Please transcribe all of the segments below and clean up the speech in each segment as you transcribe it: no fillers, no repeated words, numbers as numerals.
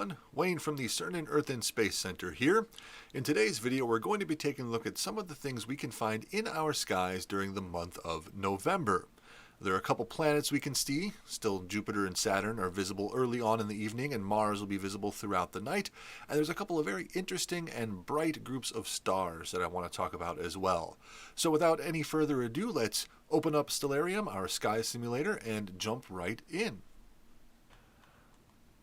everyone. Wayne from the CERN Earth and Space Center here. In today's video, we're going to be taking a look at some of the things we can find in our skies during the month of November. There are a couple planets we can see. Still, Jupiter and Saturn are visible early on in the evening, and Mars will be visible throughout the night. And there's a couple of very interesting and bright groups of stars that I want to talk about as well. So without any further ado, let's open up Stellarium, our sky simulator, and jump right in.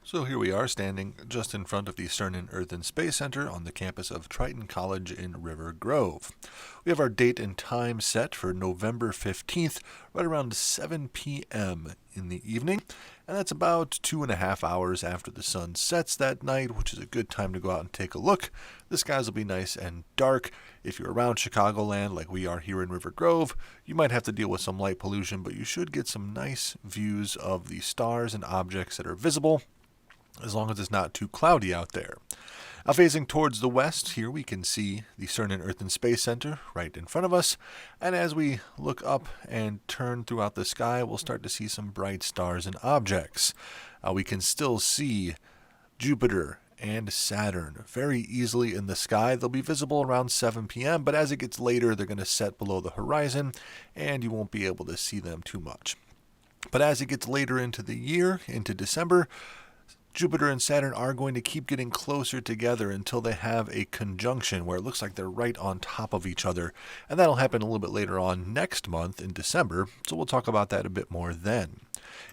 So here we are, standing just in front of the CERN Earth and Space Center on the campus of Triton College in River Grove. We have our date and time set for November 15th, right around 7 p.m. in the evening, and that's about 2.5 hours after the sun sets that night, which is a good time to go out and take a look. The skies will be nice and dark. If you're around Chicagoland like we are here in River Grove, you might have to deal with some light pollution, but you should get some nice views of the stars and objects that are visible, as long as it's not too cloudy out there. Now facing towards the west, here we can see the CERN Earth and Space Center right in front of us. And as we look up and turn throughout the sky, we'll start to see some bright stars and objects. We can still see Jupiter and Saturn very easily in the sky. They'll be visible around 7 p.m., but as it gets later, they're going to set below the horizon, and you won't be able to see them too much. But as it gets later into the year, into December, Jupiter and Saturn are going to keep getting closer together until they have a conjunction where it looks like they're right on top of each other. And that'll happen a little bit later on next month in December, so we'll talk about that a bit more then.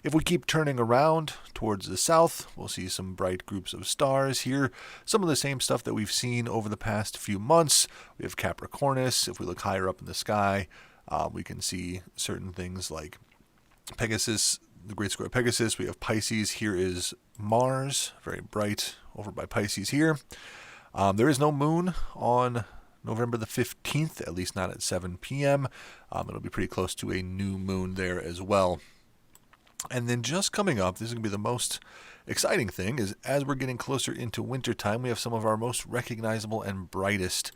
If we keep turning around towards the south, we'll see some bright groups of stars here. Some of the same stuff that we've seen over the past few months. We have Capricornus. If we look higher up in the sky, we can see certain things like Pegasus, the Great Square of Pegasus. We have Pisces. Here is Mars, very bright over by Pisces here. There is no moon on November the 15th, at least not at 7 p.m. It'll be pretty close to a new moon there as well. And then just coming up, this is going to be the most exciting thing, is as we're getting closer into wintertime, we have some of our most recognizable and brightest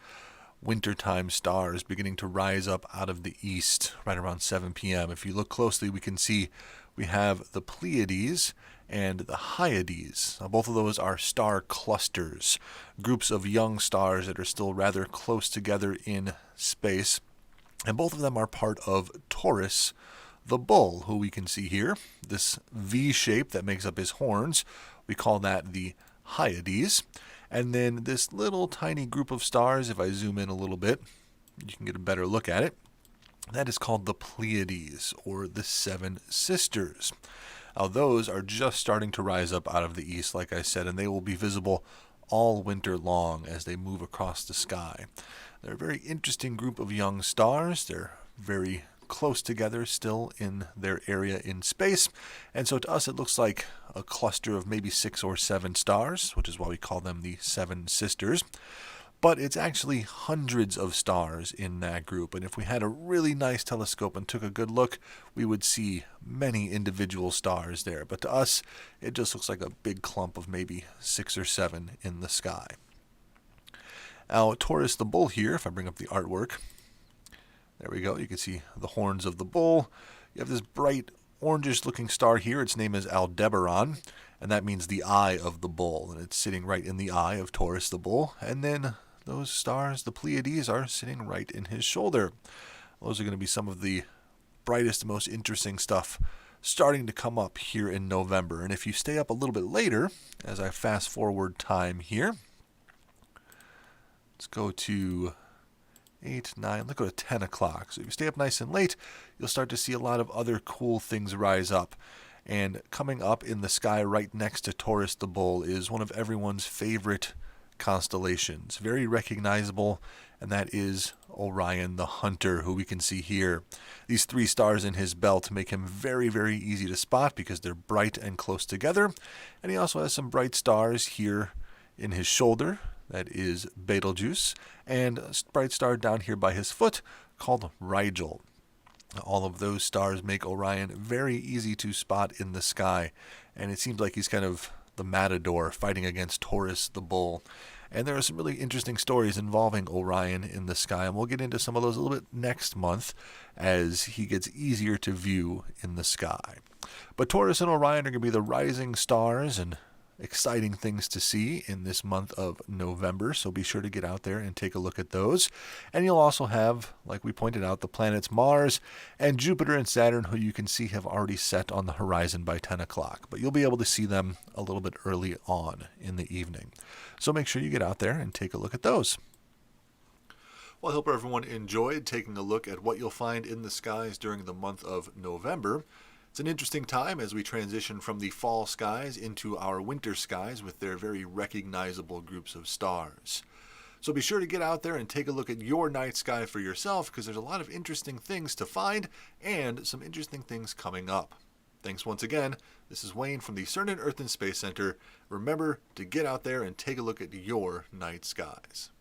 wintertime stars beginning to rise up out of the east right around 7 p.m. If you look closely, we can see we have the Pleiades and the Hyades. Now, both of those are star clusters, groups of young stars that are still rather close together in space. And both of them are part of Taurus, the bull, who we can see here. This V shape that makes up his horns, we call that the Hyades. And then this little tiny group of stars, if I zoom in a little bit, you can get a better look at it. That is called the Pleiades, or the Seven Sisters. Now, those are just starting to rise up out of the east, like I said, and they will be visible all winter long as they move across the sky. They're a very interesting group of young stars. They're very close together still in their area in space, and so to us it looks like a cluster of maybe 6 or 7 stars, which is why we call them the Seven Sisters. But it's actually hundreds of stars in that group, and if we had a really nice telescope and took a good look, we would see many individual stars there. But to us, it just looks like a big clump of maybe 6 or 7 in the sky. Now, Taurus the bull here, if I bring up the artwork, there we go, you can see the horns of the bull. You have this bright orangish looking star here. Its name is Aldebaran, and that means the eye of the bull, and it's sitting right in the eye of Taurus the bull. And then those stars, the Pleiades, are sitting right in his shoulder. Those are going to be some of the brightest, most interesting stuff starting to come up here in November. And if you stay up a little bit later, as I fast forward time here, let's go to 8, 9, let's go to 10 o'clock. So if you stay up nice and late, you'll start to see a lot of other cool things rise up. And coming up in the sky right next to Taurus the bull is one of everyone's favorite constellations. Very recognizable, and that is Orion the Hunter, who we can see here. These 3 stars in his belt make him very, very easy to spot because they're bright and close together. And he also has some bright stars here in his shoulder. That is Betelgeuse, and a bright star down here by his foot called Rigel. All of those stars make Orion very easy to spot in the sky, and it seems like he's kind of the matador fighting against Taurus the bull. And there are some really interesting stories involving Orion in the sky, and we'll get into some of those a little bit next month as he gets easier to view in the sky. But Taurus and Orion are going to be the rising stars, and exciting things to see in this month of November, so be sure to get out there and take a look at those. And you'll also have, like we pointed out, the planets Mars and Jupiter and Saturn, who you can see have already set on the horizon by 10 o'clock. But you'll be able to see them a little bit early on in the evening. So make sure you get out there and take a look at those. Well, I hope everyone enjoyed taking a look at what you'll find in the skies during the month of November. It's an interesting time as we transition from the fall skies into our winter skies with their very recognizable groups of stars. So be sure to get out there and take a look at your night sky for yourself, because there's a lot of interesting things to find and some interesting things coming up. Thanks once again. This is Wayne from the CERN Earth and Space Center. Remember to get out there and take a look at your night skies.